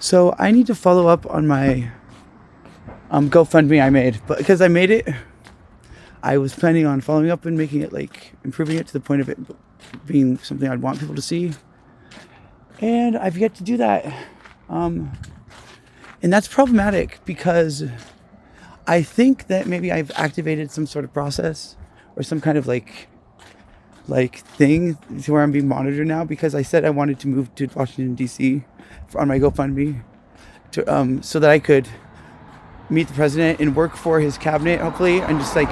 So I need to follow up on my GoFundMe I made, but because I made it, I was planning on following up and making it like improving it to the point of it being something I'd want people to see, and I've yet to do that, and that's problematic because I think that maybe I've activated some sort of process or some kind of like thing to where I'm being monitored now because I said I wanted to move to Washington D.C. on my GoFundMe to so that I could meet the president and work for his cabinet, hopefully, and just like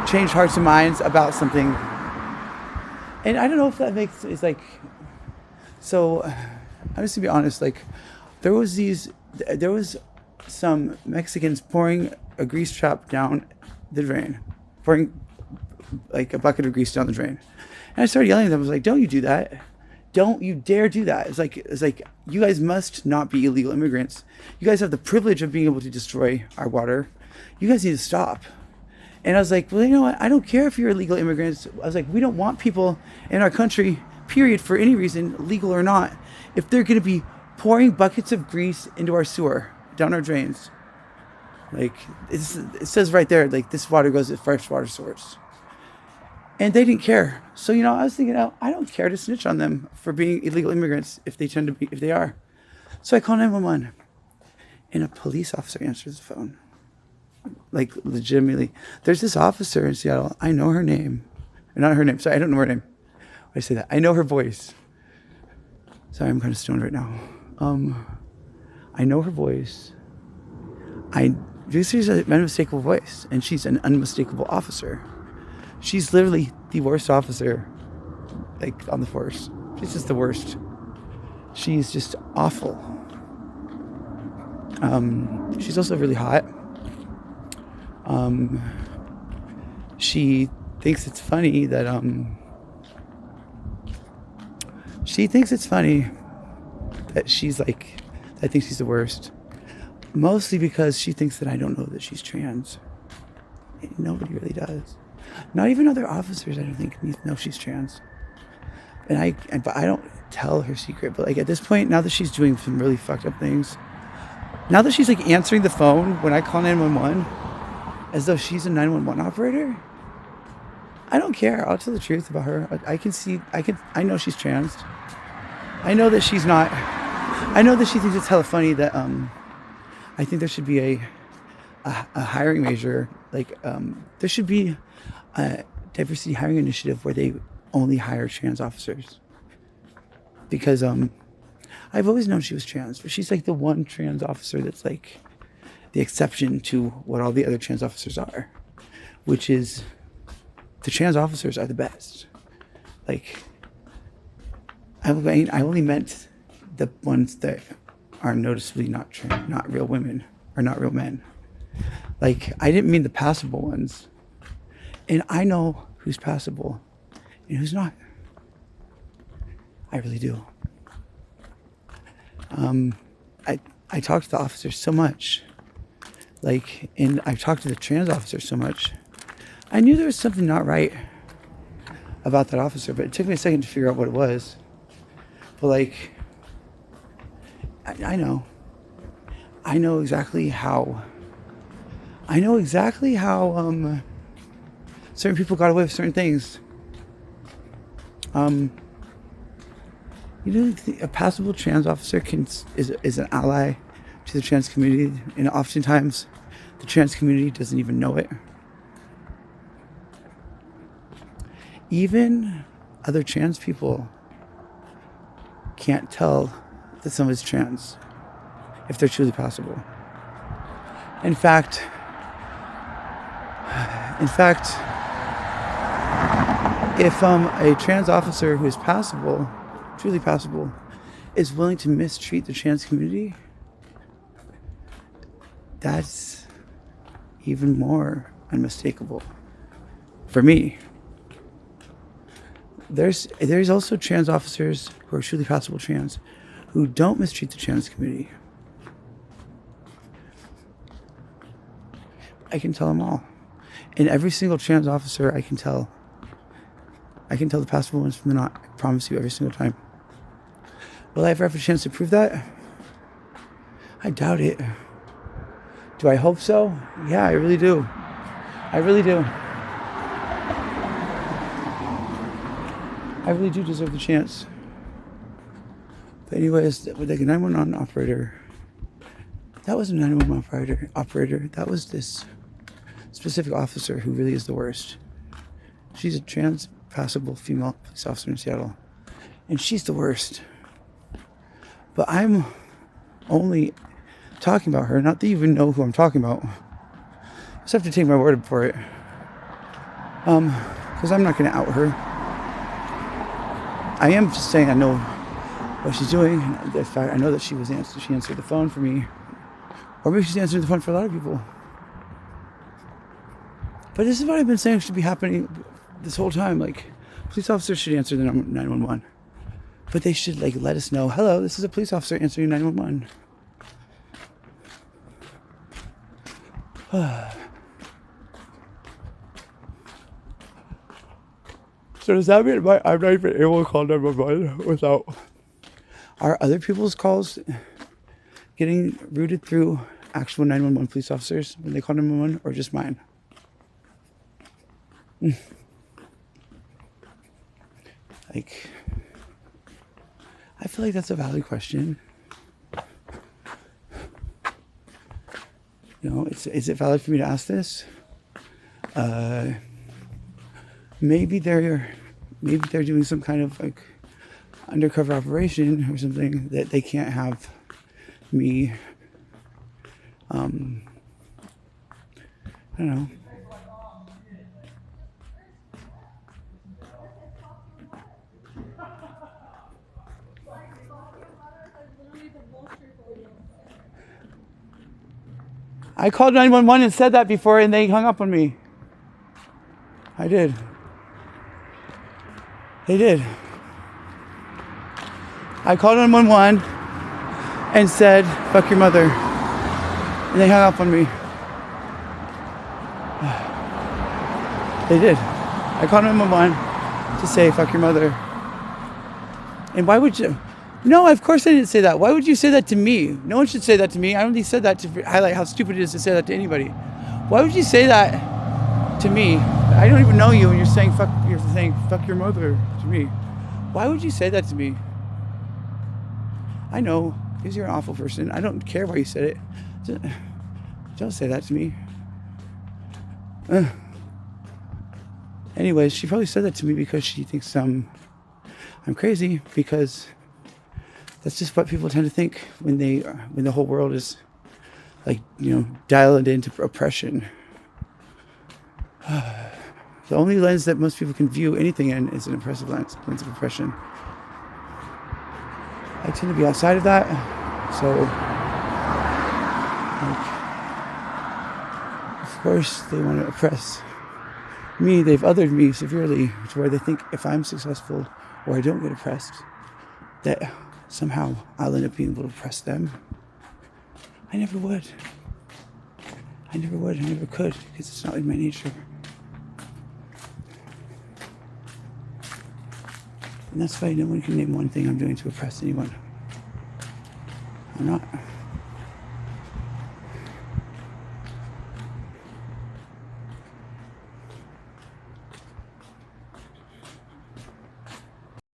change hearts and minds about something. And I don't know if that makes it's like so. I'm just to be honest, like there was some Mexicans pouring a grease trap down the drain, pouring like a bucket of grease down the drain, and I started yelling at them. I was like, "Don't you do that! Don't you dare do that!" It's like you guys must not be illegal immigrants. You guys have the privilege of being able to destroy our water. You guys need to stop. And I was like, well, you know what? I don't care if you're illegal immigrants. I was like, we don't want people in our country, period, for any reason, legal or not, if they're going to be pouring buckets of grease into our sewer, down our drains. Like, it says right there, like, this water goes to fresh water source. And they didn't care. So, you know, I was thinking, oh, I don't care to snitch on them for being illegal immigrants if they are. So I call 911. And a police officer answers the phone. Like, legitimately. There's this officer in Seattle. I know her name. Not her name. Sorry, I don't know her name. I say that. I know her voice. Sorry, I'm kind of stoned right now. I know her voice. She's an unmistakable voice. And she's an unmistakable officer. She's literally the worst officer, like, on the force. She's just the worst. She's just awful. She's also really hot. She thinks it's funny that, she's like, I think she's the worst. Mostly because she thinks that I don't know that she's trans. Nobody really does. Not even other officers, I don't think, know she's trans. But I don't tell her secret. But like at this point, now that she's doing some really fucked up things, now that she's like answering the phone when I call 911, as though she's a 911 operator, I don't care. I'll tell the truth about her. I know she's trans. I know that she's not. I know that she thinks it's hella funny that I think there should be a hiring measure. Like there should be a diversity hiring initiative where they only hire trans officers. Because I've always known she was trans, but she's like the one trans officer that's like the exception to what all the other trans officers are, which is the trans officers are the best. Like, I only meant the ones that are noticeably not trans, not real women or not real men. Like, I didn't mean the passable ones. And I know who's passable and who's not. I really do. I talked to the officers so much. Like, and I've talked to the trans officer so much. I knew there was something not right about that officer, but it took me a second to figure out what it was. But like, I know exactly how certain people got away with certain things. You know, a passable trans officer is an ally to the trans community, and oftentimes the trans community doesn't even know it. Even other trans people can't tell that someone's trans if they're truly passable. In fact, if a trans officer who is passable, truly passable, is willing to mistreat the trans community, that's even more unmistakable for me. There's also trans officers who are truly passable trans who don't mistreat the trans community. I can tell them all. And every single trans officer I can tell the passable ones from the not. I promise you, every single time. Will I ever have a chance to prove that? I doubt it. Do I hope so? Yeah, I really do. I really do. I really do deserve the chance. But anyways, with like a 911 operator, that wasn't a 911 operator. That was this specific officer who really is the worst. She's a trans passable female police officer in Seattle. And she's the worst. But I'm only talking about her, not that you even know who I'm talking about. You just have to take my word for it. Because I'm not going to out her. I am just saying I know what she's doing. In fact, I know that she answered the phone for me. Or maybe she's answering the phone for a lot of people. But this is what I've been saying should be happening this whole time. Like, police officers should answer the 911. But they should, like, let us know, hello, this is a police officer answering 911. So does that mean I'm not even able to call 911 without... Are other people's calls getting routed through actual 911 police officers when they call 911, or just mine? Like, I feel like that's a valid question. You know, is it valid for me to ask this? Maybe they're doing some kind of like undercover operation or something that they can't have me. I don't know. I called 911 and said that before, and they hung up on me. I did. They did. I called 911 and said, fuck your mother. And they hung up on me. They did. I called 911 to say, fuck your mother. And why would you? No, of course I didn't say that. Why would you say that to me? No one should say that to me. I only said that to highlight how stupid it is to say that to anybody. Why would you say that to me? I don't even know you, and you're saying fuck your mother to me. Why would you say that to me? I know, because you're an awful person. I don't care why you said it. Don't say that to me. Anyways, she probably said that to me because she thinks I'm crazy, because that's just what people tend to think when the whole world is like, you know, dialed into oppression. The only lens that most people can view anything in is an oppressive lens of oppression. I tend to be outside of that, so like, of course they want to oppress me. They've othered me severely to where they think if I'm successful or I don't get oppressed, that somehow I'll end up being able to oppress them. I never would. I never could, because it's not in my nature. And that's why no one can name one thing I'm doing to oppress anyone. I'm not.